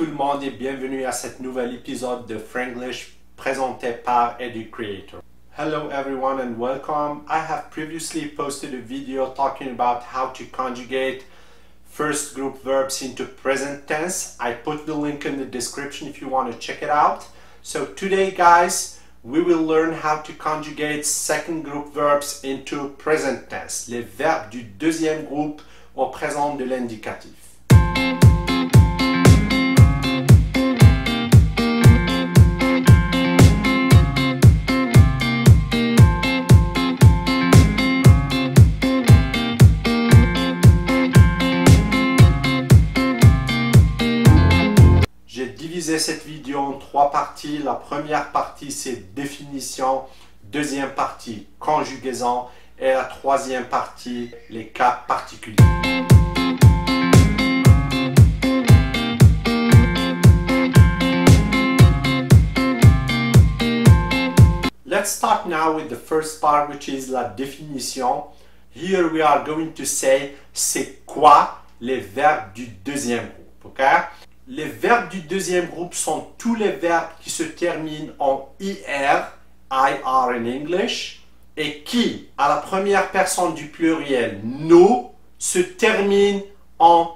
tout le monde et bienvenue à cet nouvel épisode de Franglish présenté par Educreator. Hello everyone and welcome. I have previously posted a video talking about how to conjugate first group verbs into present tense. I put the link in the description if you want to check it out. So today guys, we will learn how to conjugate second group verbs into present tense, les verbes du deuxième groupe au présent de l'indicatif. J'ai divisé cette vidéo en trois parties. La première partie, c'est définition. Deuxième partie, conjugaison. Et la troisième partie, les cas particuliers. Let's start now with the first part, which is la définition. Here we are going to say, c'est quoi les verbes du deuxième groupe, ok? Les verbes du deuxième groupe sont tous les verbes qui se terminent en IR, IR in English, et qui, à la première personne du pluriel, nous, se terminent en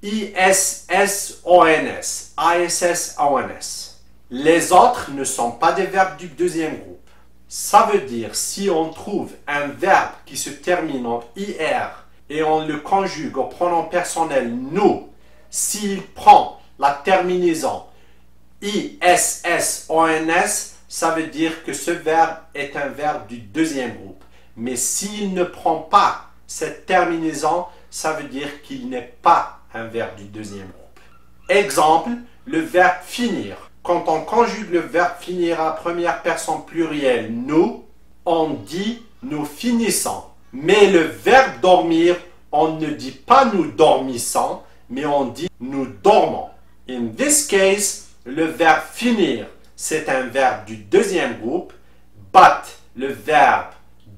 ISS-ONS, ISS-ONS. Les autres ne sont pas des verbes du deuxième groupe. Ça veut dire, si on trouve un verbe qui se termine en IR et on le conjugue au pronom personnel nous, s'il prend la terminaison ISS-ONS, ça veut dire que ce verbe est un verbe du deuxième groupe. Mais s'il ne prend pas cette terminaison, ça veut dire qu'il n'est pas un verbe du deuxième groupe. Exemple, le verbe finir. Quand on conjugue le verbe finir à première personne plurielle, nous, on dit nous finissons. Mais le verbe dormir, on ne dit pas nous dormissons, mais on dit nous dormons. In this case, le verbe finir, c'est un verbe du deuxième groupe, but le verbe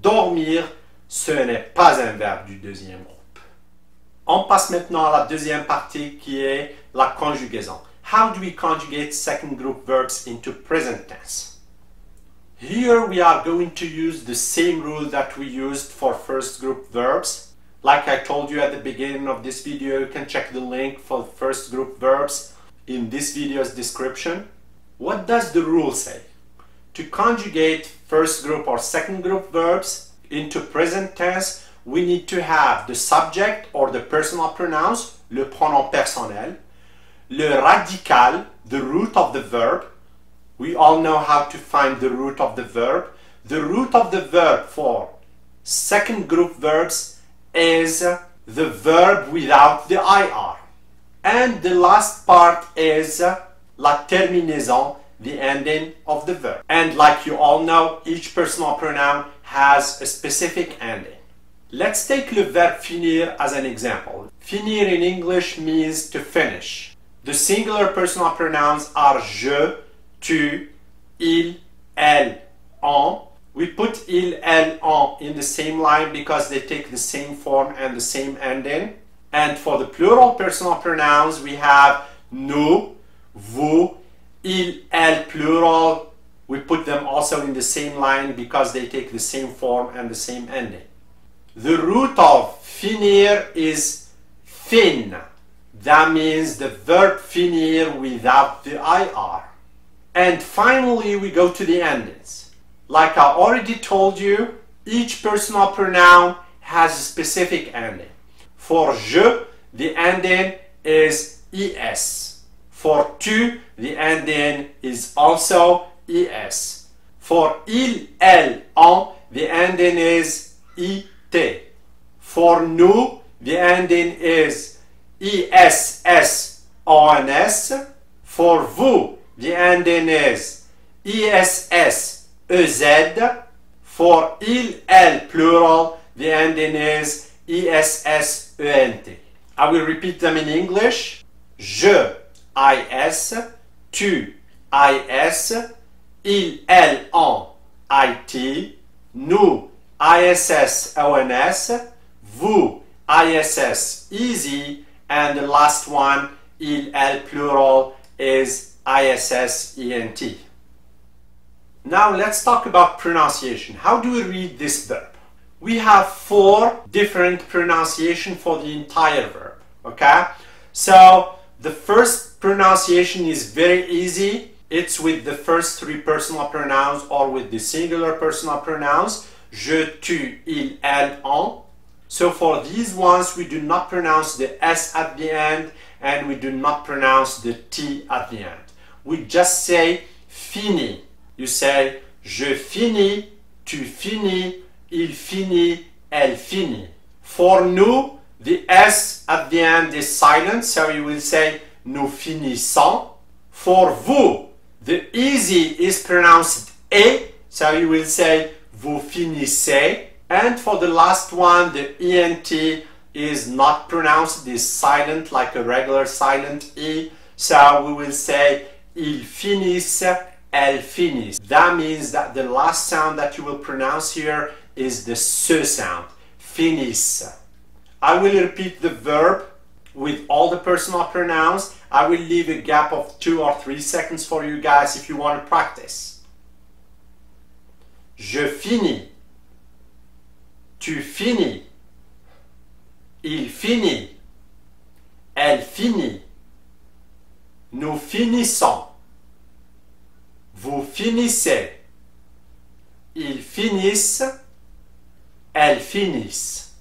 dormir, ce n'est pas un verbe du deuxième groupe. On passe maintenant à la deuxième partie qui est la conjugaison. How do we conjugate second group verbs into present tense? Here we are going to use the same rule that we used for first group verbs. Like I told you at the beginning of this video, you can check the link for the first group verbs in this video's description. What does the rule say? To conjugate first group or second group verbs into present tense, we need to have the subject or the personal pronouns, le pronom personnel, le radical, the root of the verb. We all know how to find the root of the verb. The root of the verb for second group verbs is the verb without the IR. And the last part is la terminaison, the ending of the verb. And like you all know, each personal pronoun has a specific ending. Let's take le verbe finir as an example. Finir in English means to finish. The singular personal pronouns are je, tu, il, elle, on. We put il, elle, on in the same line because they take the same form and the same ending. And for the plural personal pronouns, we have nous, vous, il, elle, plural. We put them also in the same line because they take the same form and the same ending. The root of finir is fin. That means the verb finir without the IR. And finally, we go to the endings. Like I already told you, each personal pronoun has a specific ending. For je, the ending is ES. For tu, the ending is also ES. For il, elle, on, the ending is IT. For nous, the ending is ISS-ONS. For vous, the ending is ISS-EZ. For il, elle, plural, the ending is ISS-ENT. I will repeat them in English. Je, IS. Tu, IS. Il, elle, on, IT. Nous, ISS-ONS. Vous, ISS-EZ. And the last one, il, elle, plural, is ISS-ENT. Now let's talk about pronunciation. How do we read this verb? We have 4 different pronunciations for the entire verb, okay? So the first pronunciation is very easy. It's with the first 3 personal pronouns or with the singular personal pronouns. Je, tu, il, elle, on. So for these ones, we do not pronounce the S at the end and we do not pronounce the T at the end. We just say fini. You say je finis, tu finis, il finit, elle finit. For nous, the S at the end is silent, so you will say nous finissons. For vous, the easy is pronounced E, so you will say vous finissez. And for the last one, the ENT is not pronounced, it is silent like a regular silent E. So we will say ils finissent, elles finissent. That means that the last sound that you will pronounce here is the se sound, finissent. I will repeat the verb with all the personal pronouns. I will leave a gap of 2 or 3 seconds for you guys if you want to practice. Je finis. Tu finis. Il finit. Elle finit. Nous finissons. Vous finissez. Ils finissent. Elles finissent.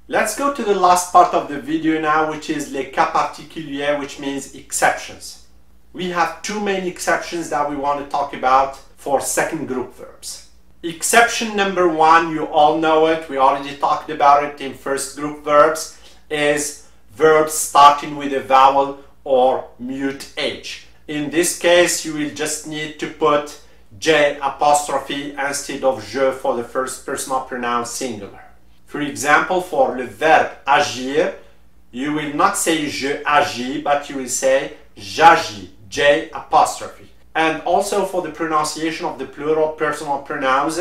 Let's go to the last part of the video now, which is les cas particuliers, which means exceptions. We have 2 main exceptions that we want to talk about for second group verbs. Exception number 1, you all know it, we already talked about it in first group verbs, is verbs starting with a vowel or mute H. In this case, you will just need to put J apostrophe instead of je for the first personal pronoun singular. For example, for le verbe agir, you will not say je agis, but you will say j'agis, J apostrophe. And also for the pronunciation of the plural personal pronouns,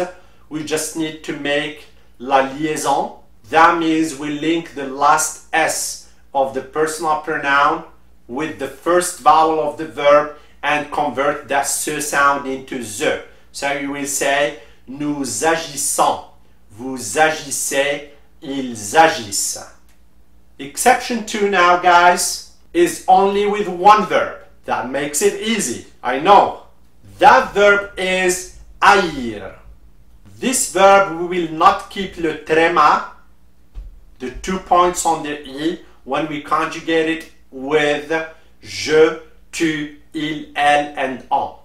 we just need to make la liaison. That means we link the last S of the personal pronoun with the first vowel of the verb and convert that se sound into ze. So you will say nous agissons, vous agissez, ils agissent. Exception 2 now, guys, is only with one verb. That makes it easy, I know. That verb is haïr. This verb, we will not keep le tréma, the 2 points on the i, when we conjugate it with je, tu, il, elle, and on.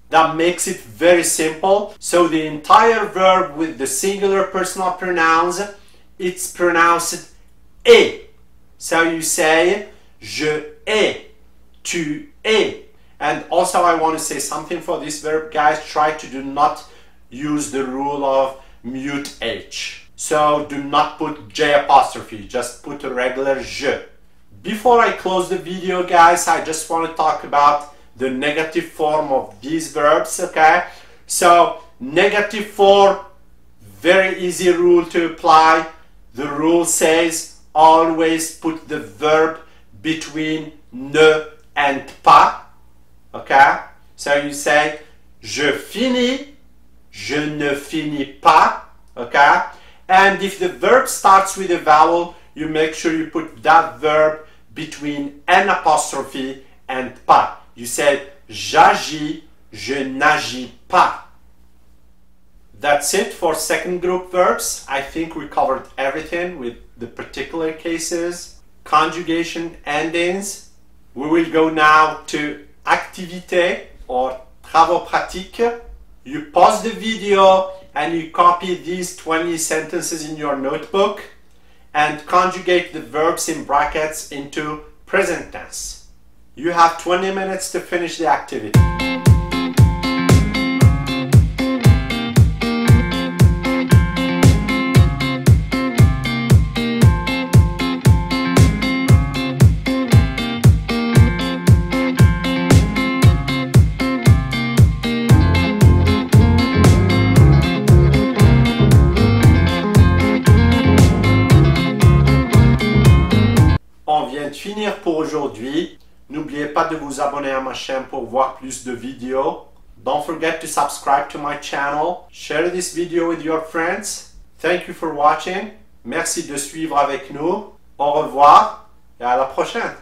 That makes it very simple. So the entire verb with the singular personal pronouns, it's pronounced et. So you say je ai, tu es. And also I want to say something for this verb, guys. Try to do not use the rule of mute H. So do not put J apostrophe, just put a regular je. Before I close the video, guys, I just want to talk about the negative form of these verbs, okay? So negative form, very easy rule to apply. The rule says always put the verb between ne and pas, okay? So you say je finis, je ne finis pas, okay? And if the verb starts with a vowel, you make sure you put that verb between an apostrophe and pas. You said j'agis, je n'agis pas. That's it for second group verbs. I think we covered everything with the particular cases, conjugation, endings. We will go now to activité or travaux pratiques. You pause the video and you copy these 20 sentences in your notebook and conjugate the verbs in brackets into present tense. You have 20 minutes to finish the activity. On vient de finir pour aujourd'hui. N'oubliez pas de vous abonner à ma chaîne pour voir plus de vidéos. Don't forget to subscribe to my channel. Share this video with your friends. Thank you for watching. Merci de suivre avec nous. Au revoir et à la prochaine.